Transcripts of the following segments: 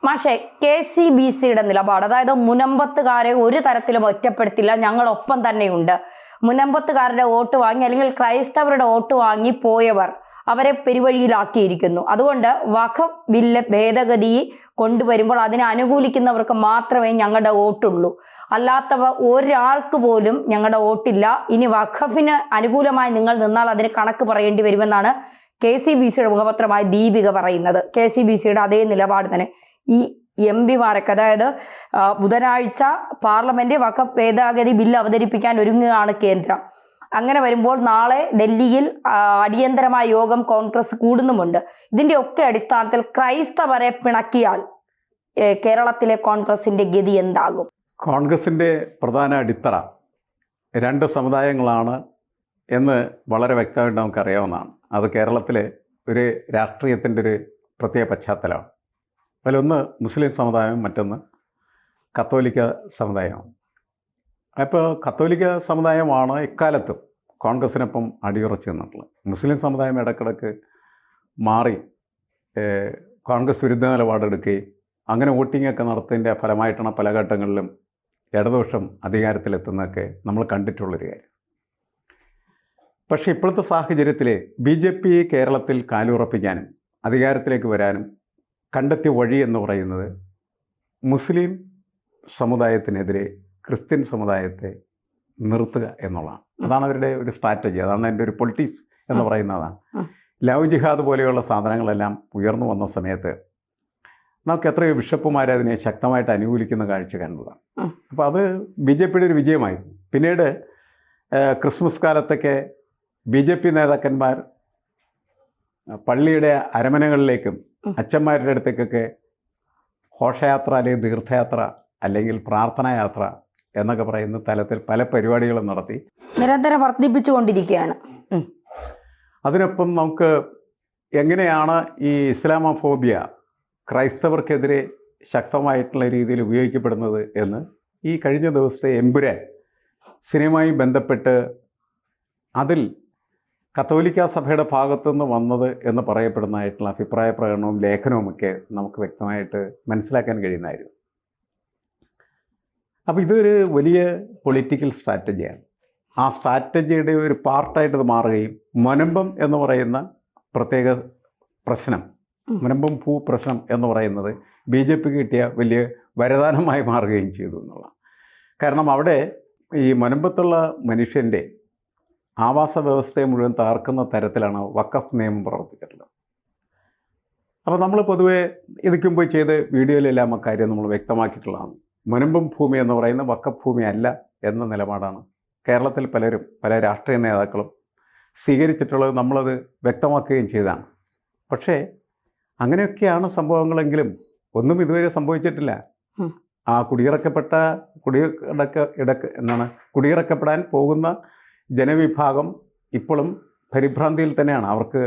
മാഷെ, KCBCയുടെ നിലപാട്, അതായത് മുനമ്പത്തുകാരെ ഒരു തരത്തിലും ഒറ്റപ്പെടുത്തില്ല, ഞങ്ങളൊപ്പം തന്നെയുണ്ട്. മുനമ്പത്തുകാരുടെ വോട്ട് വാങ്ങി അല്ലെങ്കിൽ ക്രൈസ്തവരുടെ വോട്ട് വാങ്ങി പോയവർ അവരെ പെരുവഴിയിലാക്കിയിരിക്കുന്നു. അതുകൊണ്ട് വഖഫ് ബില്ല് ഭേദഗതി കൊണ്ടുവരുമ്പോൾ അതിനെ അനുകൂലിക്കുന്നവർക്ക് മാത്രമേ ഞങ്ങളുടെ വോട്ടുള്ളൂ, അല്ലാത്തവ ഒരാൾക്ക് പോലും ഞങ്ങളുടെ വോട്ടില്ല. ഇനി വഖഫിന് അനുകൂലമായി നിങ്ങൾ നിന്നാൽ അതിന് കണക്ക് പറയേണ്ടി വരുമെന്നാണ് KCBCയുടെ മുഖപത്രമായ ദീപിക പറയുന്നത്. KCBCയുടെ അതേ നിലപാട് തന്നെ ഈ MP മാരൊക്കെ, അതായത് ബുധനാഴ്ച പാർലമെന്റ് വഖഫ് ഭേദഗതി ബില്ല് അവതരിപ്പിക്കാൻ ഒരുങ്ങുകയാണ് കേന്ദ്രം. അങ്ങനെ വരുമ്പോൾ നാളെ ഡൽഹിയിൽ അടിയന്തരമായ യോഗം കോൺഗ്രസ് കൂടുന്നുമുണ്ട്. ഇതിന്റെ ഒക്കെ അടിസ്ഥാനത്തിൽ ക്രൈസ്തവരെ പിണക്കിയാൽ കേരളത്തിലെ കോൺഗ്രസിന്റെ ഗതി എന്താകും? കോൺഗ്രസിൻ്റെ പ്രധാന അടിത്തറ രണ്ട് സമുദായങ്ങളാണ് എന്ന് വളരെ വ്യക്തമായിട്ട് നമുക്കറിയാവുന്നതാണ്. അത് കേരളത്തിലെ ഒരു രാഷ്ട്രീയത്തിൻ്റെ ഒരു പ്രത്യേക പശ്ചാത്തലമാണ്. അതിലൊന്ന് മുസ്ലിം സമുദായവും മറ്റൊന്ന് കത്തോലിക്ക സമുദായമാണ്. അപ്പോൾ കത്തോലിക്ക സമുദായമാണ് ഇക്കാലത്തും കോൺഗ്രസിനൊപ്പം അടിയുറച്ചു നിന്നിട്ടുള്ളത്. മുസ്ലിം സമുദായം ഇടയ്ക്കിടയ്ക്ക് മാറി കോൺഗ്രസ് വിരുദ്ധ നിലപാടെടുക്കുകയും അങ്ങനെ വോട്ടിങ്ങൊക്കെ നടത്തുന്നതിൻ്റെ ഫലമായിട്ടാണ് പല ഘട്ടങ്ങളിലും ഇടതുപക്ഷം അധികാരത്തിലെത്തുന്നതൊക്കെ നമ്മൾ കണ്ടിട്ടുള്ളൊരു കാര്യം. പക്ഷേ ഇപ്പോഴത്തെ സാഹചര്യത്തിൽ BJP കേരളത്തിൽ കാലുറപ്പിക്കാനും അധികാരത്തിലേക്ക് വരാനും കണ്ടെത്തിയ വഴി എന്ന് പറയുന്നത് മുസ്ലിം സമുദായത്തിനെതിരെ ക്രിസ്ത്യൻ സമുദായത്തെ നിർത്തുക എന്നുള്ളതാണ്. അതാണ് അവരുടെ ഒരു സ്ട്രാറ്റജി, അതാണ് എൻ്റെ ഒരു പൊളിറ്റിക്സ് എന്ന് പറയുന്നതാണ്. ലവ് ജിഹാദ് പോലെയുള്ള സാധനങ്ങളെല്ലാം ഉയർന്നു വന്ന സമയത്ത് നമുക്ക് എത്രയോ ബിഷപ്പുമാർ അതിനെ ശക്തമായിട്ട് അനുകൂലിക്കുന്ന കാഴ്ച കണ്ടതാണ്. അപ്പോൾ അത് BJPയുടെ ഒരു വിജയമായി. പിന്നീട് ക്രിസ്മസ് കാലത്തൊക്കെ BJP നേതാക്കന്മാർ പള്ളിയുടെ അരമനകളിലേക്കും അച്ഛന്മാരുടെ അടുത്തേക്കൊക്കെ ഘോഷയാത്ര അല്ലെങ്കിൽ തീർത്ഥയാത്ര അല്ലെങ്കിൽ പ്രാർത്ഥനായാത്ര എന്നൊക്കെ പറയുന്ന തലത്തിൽ പല പരിപാടികളും നടത്തി നിരന്തരം വർദ്ധിപ്പിച്ചുകൊണ്ടിരിക്കുകയാണ്. അതിനൊപ്പം നമുക്ക് എങ്ങനെയാണ് ഈ ഇസ്ലാമോഫോബിയ ക്രൈസ്തവർക്കെതിരെ ശക്തമായിട്ടുള്ള രീതിയിൽ ഉപയോഗിക്കപ്പെടുന്നത് എന്ന് ഈ കഴിഞ്ഞ ദിവസത്തെ എമ്പുരാൻ സിനിമയുമായി ബന്ധപ്പെട്ട് അതിൽ കത്തോലിക്ക സഭയുടെ ഭാഗത്തുനിന്ന് വന്നത് എന്ന് പറയപ്പെടുന്നതായിട്ടുള്ള അഭിപ്രായ പ്രകടനവും ലേഖനവുമൊക്കെ നമുക്ക് വ്യക്തമായിട്ട് മനസ്സിലാക്കാൻ കഴിയുന്നതായിരുന്നു. അപ്പോൾ ഇതൊരു വലിയ പൊളിറ്റിക്കൽ സ്ട്രാറ്റജിയാണ്. ആ സ്ട്രാറ്റജിയുടെ ഒരു പാർട്ടായിട്ട് ഇത് മാറുകയും മുനമ്പം എന്ന് പറയുന്ന പ്രത്യേക പ്രശ്നം, മുനമ്പം ഭൂ പ്രശ്നം എന്ന് പറയുന്നത് BJPക്ക് കിട്ടിയ വലിയ വരദാനമായി മാറുകയും ചെയ്തു എന്നുള്ളതാണ്. കാരണം അവിടെ ഈ മുനമ്പത്തുള്ള മനുഷ്യൻ്റെ ആവാസ വ്യവസ്ഥയെ മുഴുവൻ തകർക്കുന്ന തരത്തിലാണ് വഖഫ് നിയമം പ്രവർത്തിച്ചിട്ടുള്ളത്. അപ്പോൾ നമ്മൾ പൊതുവേ ഇതിക്ക് മുമ്പ് ചെയ്ത വീഡിയോയിലെല്ലാം ആ കാര്യം നമ്മൾ വ്യക്തമാക്കിയിട്ടുള്ളതാണ്. മുനമ്പം ഭൂമി എന്ന് പറയുന്ന വഖഫ് ഭൂമി അല്ല എന്ന നിലപാടാണ് കേരളത്തിൽ പലരും, പല രാഷ്ട്രീയ നേതാക്കളും സ്വീകരിച്ചിട്ടുള്ളത്. നമ്മളത് വ്യക്തമാക്കുകയും ചെയ്തതാണ്. പക്ഷേ അങ്ങനെയൊക്കെയാണ് സംഭവങ്ങളെങ്കിലും ഒന്നും ഇതുവരെ സംഭവിച്ചിട്ടില്ല. ആ കുടിയിറക്കപ്പെടാൻ പോകുന്ന ജനവിഭാഗം ഇപ്പോഴും പരിഭ്രാന്തിയിൽ തന്നെയാണ്. അവർക്ക്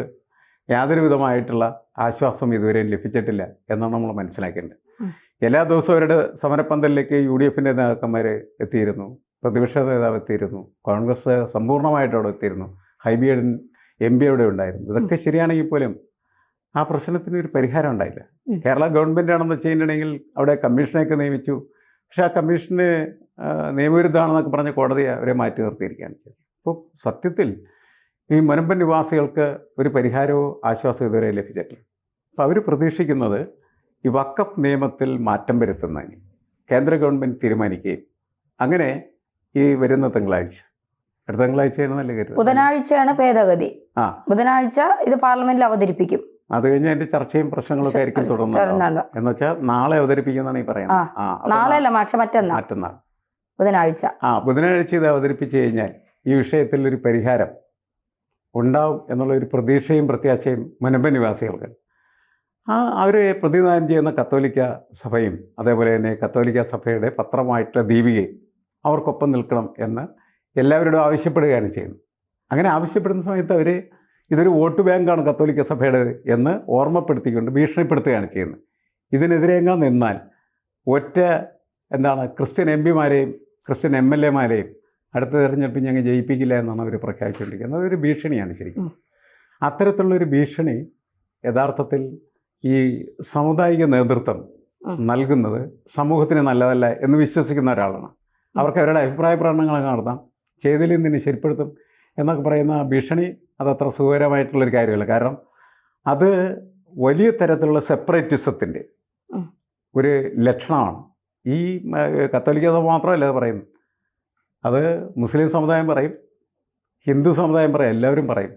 യാതൊരു വിധമായിട്ടുള്ള ആശ്വാസം ഇതുവരെയും ലഭിച്ചിട്ടില്ല എന്നാണ് നമ്മൾ മനസ്സിലാക്കേണ്ടത്. എല്ലാ ദിവസവും അവരുടെ സമരപ്പന്തലിലേക്ക് UDFൻ്റെ നേതാക്കന്മാർ എത്തിയിരുന്നു, പ്രതിപക്ഷ നേതാവ് എത്തിയിരുന്നു, കോൺഗ്രസ് സമ്പൂർണ്ണമായിട്ട് അവിടെ എത്തിയിരുന്നു, ഹൈബിയുടെ MP അവിടെ ഉണ്ടായിരുന്നു. ഇതൊക്കെ ശരിയാണെങ്കിൽ പോലും ആ പ്രശ്നത്തിന് ഒരു പരിഹാരം ഉണ്ടായില്ല. കേരള ഗവൺമെൻറ് ആണെന്ന് വെച്ചിട്ടുണ്ടെങ്കിൽ അവിടെ കമ്മീഷനെയൊക്കെ നിയമിച്ചു. പക്ഷേ ആ കമ്മീഷന് നിയമവിരുദ്ധമാണെന്നൊക്കെ പറഞ്ഞ് കോടതി അവരെ മാറ്റി നിർത്തിയിരിക്കുകയാണ് ചെയ്തത്. അപ്പോൾ സത്യത്തിൽ ഈ മുനമ്പൻ നിവാസികൾക്ക് ഒരു പരിഹാരവും ആശ്വാസവും ഇതുവരെ ലഭിച്ചിട്ടില്ല. അപ്പോൾ അവർ പ്രതീക്ഷിക്കുന്നത് ഈ വഖഫ് നിയമത്തിൽ മാറ്റം വരുത്തുന്നതിന് കേന്ദ്ര ഗവൺമെൻറ് തീരുമാനിക്കുകയും അങ്ങനെ ഈ വരുന്ന തിങ്കളാഴ്ച, അടുത്ത തിങ്കളാഴ്ചയാണെന്നല്ലേ കരുതുന്നത്, ബുധനാഴ്ചയാണ് ഭേദഗതി. ബുധനാഴ്ച ഇത് പാർലമെന്റിൽ അവതരിപ്പിക്കും. അത് കഴിഞ്ഞ് അതിന്റെ ചർച്ചയും പ്രശ്നങ്ങളൊക്കെ ആയിരിക്കും തുടർന്ന്. എന്ന് വെച്ചാൽ നാളെ അവതരിപ്പിക്കുന്നതാണ് ഈ പറയുന്നത്. നാളെയല്ല മാഷെ, മറ്റന്നാൾ ബുധനാഴ്ച. ബുധനാഴ്ച ഇത് അവതരിപ്പിച്ചു കഴിഞ്ഞാൽ ഈ വിഷയത്തിൽ ഒരു പരിഹാരം ഉണ്ടാവും എന്നുള്ള ഒരു പ്രതീക്ഷയും പ്രത്യാശയും മുനമ്പൻ നിവാസികൾക്ക്. അവരെ പ്രതിനിധാനം ചെയ്യുന്ന കത്തോലിക്ക സഭയും അതേപോലെ തന്നെ കത്തോലിക്ക സഭയുടെ പത്രമായിട്ടുള്ള ദീപികയും അവർക്കൊപ്പം നിൽക്കണം എന്ന് എല്ലാവരോടും ആവശ്യപ്പെടുകയാണ് ചെയ്യുന്നത്. അങ്ങനെ ആവശ്യപ്പെടുന്ന സമയത്ത് അവർ ഇതൊരു വോട്ട് ബാങ്കാണ് കത്തോലിക്ക സഭയുടെ എന്ന് ഓർമ്മപ്പെടുത്തിക്കൊണ്ട് ഭീഷണിപ്പെടുത്തുകയാണ് ചെയ്യുന്നത്. ഇതിനെതിരെങ്ങാൻ നിന്നാൽ ക്രിസ്ത്യൻ MP-മാരെയും ക്രിസ്ത്യൻ MLA-മാരെയും അടുത്ത തെരഞ്ഞെടുപ്പിൽ ഞങ്ങൾ ജയിപ്പിക്കില്ല എന്നാണ് അവർ പ്രഖ്യാപിച്ചുകൊണ്ടിരിക്കുന്നത്. അതൊരു ഭീഷണിയാണ് ശരിക്കും. അത്തരത്തിലുള്ളൊരു ഭീഷണി യഥാർത്ഥത്തിൽ ഈ സാമുദായിക നേതൃത്വം നൽകുന്നത് സമൂഹത്തിന് നല്ലതല്ല എന്ന് വിശ്വസിക്കുന്ന ഒരാളാണ്. അവർക്ക് അവരുടെ അഭിപ്രായ പ്രകടനങ്ങളൊക്കെ നടത്താം, ചെയ്തില്ലെങ്കിൽ നിന്നെ ശരിപ്പെടുത്തും എന്നൊക്കെ പറയുന്ന ഭീഷണി അതത്ര സുഖകരമായിട്ടുള്ളൊരു കാര്യമല്ല. കാരണം അത് വലിയ തരത്തിലുള്ള സെപ്പറേറ്റിസത്തിൻ്റെ ഒരു ലക്ഷണമാണ്. ഈ കത്തോലിക്ക സഭ മാത്രമല്ല അത് പറയുന്നത്, അത് മുസ്ലിം സമുദായം പറയും, ഹിന്ദു സമുദായം പറയും, എല്ലാവരും പറയും.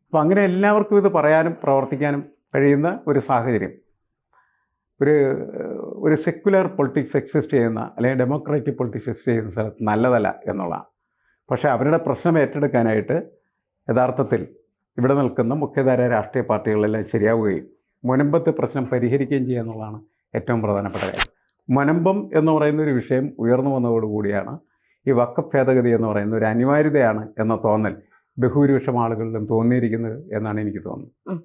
അപ്പോൾ അങ്ങനെ എല്ലാവർക്കും ഇത് പറയാനും പ്രവർത്തിക്കാനും കഴിയുന്ന ഒരു സാഹചര്യം ഒരു സെക്യുലർ പൊളിറ്റിക്സ് എക്സിസ്റ്റ് ചെയ്യുന്ന അല്ലെങ്കിൽ ഡെമോക്രാറ്റിക് പൊളിറ്റിക്സ് എക്സിസ്റ്റ് ചെയ്യുന്ന സ്ഥലത്ത് നല്ലതല്ല എന്നുള്ളതാണ്. പക്ഷേ അവരുടെ പ്രശ്നം ഏറ്റെടുക്കാനായിട്ട് യഥാർത്ഥത്തിൽ ഇവിടെ നിൽക്കുന്ന മുഖ്യധാര രാഷ്ട്രീയ പാർട്ടികളെല്ലാം ശരിയാവുകയും മുനമ്പത്തെ പ്രശ്നം പരിഹരിക്കുകയും ചെയ്യുക എന്നുള്ളതാണ് ഏറ്റവും പ്രധാനപ്പെട്ട കാര്യം. മുനമ്പം എന്ന് പറയുന്ന ഒരു വിഷയം ഉയർന്നു വന്നതോടുകൂടിയാണ് ഈ വഖഫ് ഭേദഗതി എന്ന് പറയുന്ന ഒരു അനിവാര്യതയാണ് എന്ന തോന്നൽ ബഹുഭൂരിപക്ഷം ആളുകളിലും തോന്നിയിരിക്കുന്നത് എന്നാണ് എനിക്ക് തോന്നുന്നത്.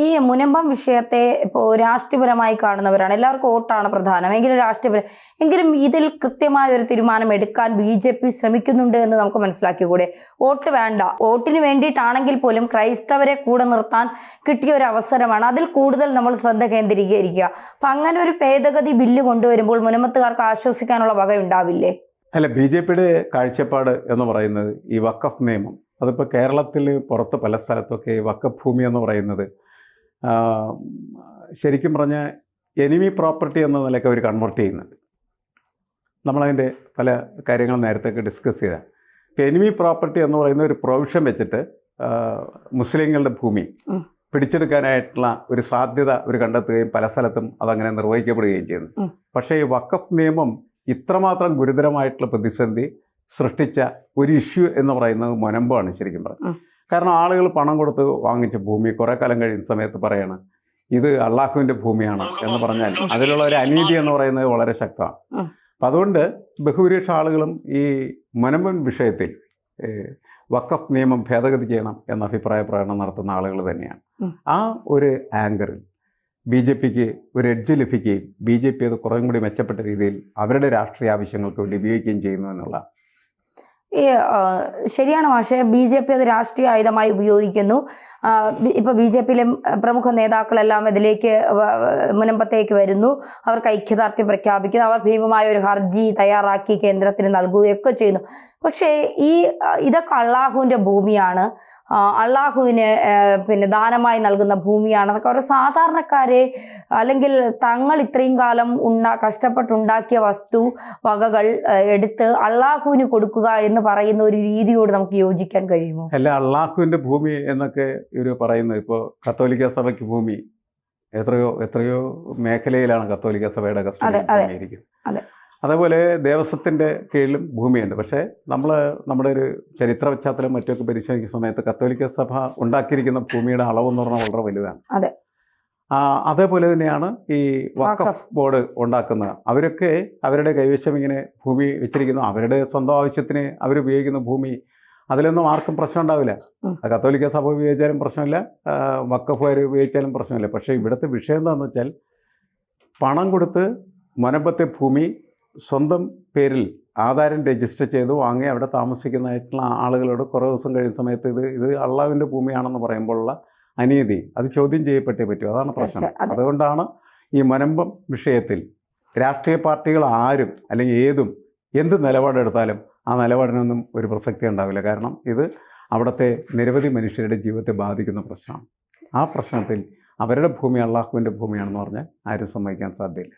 ഈ മുനമ്പം വിഷയത്തെ ഇപ്പോൾ രാഷ്ട്രീയപരമായി കാണുന്നവരാണ്, എല്ലാവർക്കും വോട്ടാണ് പ്രധാനം എങ്കിലും ഇതിൽ കൃത്യമായ ഒരു തീരുമാനം എടുക്കാൻ BJP ശ്രമിക്കുന്നുണ്ട് എന്ന് നമുക്ക് മനസ്സിലാക്കിക്കൂടെ? വോട്ട് വേണ്ട, വോട്ടിന് വേണ്ടിയിട്ടാണെങ്കിൽ പോലും ക്രൈസ്തവരെ കൂടെ നിർത്താൻ കിട്ടിയ ഒരു അവസരമാണ്, അതിൽ കൂടുതൽ നമ്മൾ ശ്രദ്ധ കേന്ദ്രീകരിക്കുക. അപ്പം അങ്ങനെ ഒരു ഭേദഗതി ബില്ല് കൊണ്ടുവരുമ്പോൾ മുനമ്പത്തുകാർക്ക് ആശ്വസിക്കാനുള്ള വകയുണ്ടാവില്ലേ? അല്ല, BJPയുടെ കാഴ്ചപ്പാട് എന്ന് പറയുന്നത് ഈ വഖഫ് നിയമം, അതിപ്പോൾ കേരളത്തിൽ പുറത്ത് പല സ്ഥലത്തൊക്കെ വഖഫ് ഭൂമി എന്ന് പറയുന്നത് ശരിക്കും പറഞ്ഞാൽ എനിമി പ്രോപ്പർട്ടി എന്ന നിലയ്ക്ക് അവർ കൺവേർട്ട് ചെയ്യുന്നുണ്ട്. നമ്മളതിൻ്റെ പല കാര്യങ്ങൾ നേരത്തെ ഡിസ്കസ് ചെയ്താൽ, ഇപ്പോൾ എനിമി പ്രോപ്പർട്ടി എന്ന് പറയുന്ന ഒരു പ്രൊവിഷൻ വെച്ചിട്ട് മുസ്ലിങ്ങളുടെ ഭൂമി പിടിച്ചെടുക്കാനായിട്ടുള്ള ഒരു സാധ്യത അവർ കണ്ടെത്തുകയും പല സ്ഥലത്തും അതങ്ങനെ നിർവഹിക്കപ്പെടുകയും ചെയ്യുന്നു. പക്ഷേ ഈ വഖഫ് നിയമം ഇത്രമാത്രം ഗുരുതരമായിട്ടുള്ള പ്രതിസന്ധി സൃഷ്ടിച്ച ഒരു ഇഷ്യൂ എന്ന് പറയുന്നത് മുനമ്പമാണ് ശരിക്കും പറഞ്ഞത്. കാരണം ആളുകൾ പണം കൊടുത്ത് വാങ്ങിച്ച ഭൂമി കുറേ കാലം കഴിയുന്ന സമയത്ത് പറയണം ഇത് അള്ളാഹുവിൻ്റെ ഭൂമിയാണ് എന്ന് പറഞ്ഞാൽ അതിലുള്ള ഒരു അനീതി എന്ന് പറയുന്നത് വളരെ ശക്തമാണ്. അപ്പം അതുകൊണ്ട് ബഹുഭൂരിപക്ഷം ആളുകളും ഈ മുനമ്പൻ വിഷയത്തിൽ വഖഫ് നിയമം ഭേദഗതി ചെയ്യണം എന്ന അഭിപ്രായ പ്രകടനം നടത്തുന്ന ആളുകൾ തന്നെയാണ്. ആ ഒരു ആങ്കറിൽ BJPക്ക് ഒരു എഡ്ജ് ലഭിക്കുകയും BJP അത് കുറേയും കൂടി മെച്ചപ്പെട്ട രീതിയിൽ അവരുടെ രാഷ്ട്രീയ ആവശ്യങ്ങൾക്ക് വേണ്ടി ഉപയോഗിക്കുകയും ചെയ്യുന്നു എന്നുള്ള ശരിയാണ് മാഷെ. BJP അത് രാഷ്ട്രീയ ആയുധമായി ഉപയോഗിക്കുന്നു. ഇപ്പോൾ BJPയിലെ പ്രമുഖ നേതാക്കളെല്ലാം ഇതിലേക്ക് മുനമ്പത്തേക്ക് വരുന്നു, അവർക്ക് ഐക്യദാർഢ്യം പ്രഖ്യാപിക്കുന്നു, അവർ ഭീമമായ ഒരു ഹർജി തയ്യാറാക്കി കേന്ദ്രത്തിന് നൽകുകയൊക്കെ ചെയ്യുന്നു. പക്ഷേ ഇതൊക്കെ അള്ളാഹുവിൻ്റെ ഭൂമിയാണ്, അള്ളാഹുവിന് ദാനമായി നൽകുന്ന ഭൂമിയാണെന്നൊക്കെ അവർ സാധാരണക്കാരെ അല്ലെങ്കിൽ തങ്ങൾ ഇത്രയും കാലം കഷ്ടപ്പെട്ടുണ്ടാക്കിയ വകകൾ എടുത്ത് അള്ളാഹുവിന് കൊടുക്കുക എന്ന് പറയുന്ന ഒരു രീതിയോട് നമുക്ക് യോജിക്കാൻ കഴിയുമോ? അല്ല, അള്ളാഹുവിൻ്റെ ഭൂമി എന്നൊക്കെ ഇവർ പറയുന്നത്, ഇപ്പോൾ കത്തോലിക്ക സഭയ്ക്ക് ഭൂമി എത്രയോ മേഖലയിലാണ് കത്തോലിക്ക സഭയുടെ കസ്റ്റഡിയിൽ ഇരിക്കുന്നത്. അതേപോലെ ദേവസ്വത്തിൻ്റെ കീഴിലും ഭൂമിയുണ്ട്. പക്ഷേ നമ്മുടെ ഒരു ചരിത്ര പശ്ചാത്തലം മറ്റൊക്കെ പരിശോധിക്കുന്ന സമയത്ത് കത്തോലിക്ക സഭ ഉണ്ടാക്കിയിരിക്കുന്ന ഭൂമിയുടെ അളവെന്ന് പറഞ്ഞാൽ വളരെ വലുതാണ്. അതേപോലെ തന്നെയാണ് ഈ വഖഫ് ബോർഡ് ഉണ്ടാക്കുന്നത്. അവരൊക്കെ അവരുടെ കൈവശം ഇങ്ങനെ ഭൂമി വെച്ചിരിക്കുന്നു, അവരുടെ സ്വന്തം ആവശ്യത്തിന് അവരുപയോഗിക്കുന്ന ഭൂമി, അതിലൊന്നും ആർക്കും പ്രശ്നം ഉണ്ടാവില്ല. കത്തോലിക്ക സഭ ഉപയോഗിച്ചാലും പ്രശ്നമില്ല, വഖഫുകാർ ഉപയോഗിച്ചാലും പ്രശ്നമില്ല. പക്ഷേ ഇവിടുത്തെ വിഷയം എന്താണെന്ന് വെച്ചാൽ പണം കൊടുത്ത് മുനമ്പത്തെ ഭൂമി സ്വന്തം പേരിൽ ആധാരം രജിസ്റ്റർ ചെയ്ത് വാങ്ങി അവിടെ താമസിക്കുന്നതായിട്ടുള്ള ആളുകളോട് കുറേ ദിവസം കഴിയുന്ന സമയത്ത് ഇത് അള്ളാഹുവിൻ്റെ ഭൂമിയാണെന്ന് പറയുമ്പോഴുള്ള അനീതി അത് ചോദ്യം ചെയ്യപ്പെട്ടേ പറ്റൂ. അതാണ് പ്രശ്നം. അതുകൊണ്ടാണ് ഈ മുനമ്പം വിഷയത്തിൽ രാഷ്ട്രീയ പാർട്ടികൾ ആരും അല്ലെങ്കിൽ എന്ത് നിലപാടെടുത്താലും ആ നിലപാടിനൊന്നും ഒരു പ്രസക്തി ഉണ്ടാവില്ല. കാരണം ഇത് അവിടുത്തെ നിരവധി മനുഷ്യരുടെ ജീവിതത്തെ ബാധിക്കുന്ന പ്രശ്നമാണ്. ആ പ്രശ്നത്തിൽ അവരുടെ ഭൂമി അള്ളാഹുവിൻ്റെ ഭൂമിയാണെന്ന് പറഞ്ഞാൽ ആരും സമ്മതിക്കാൻ സാധ്യതയില്ല.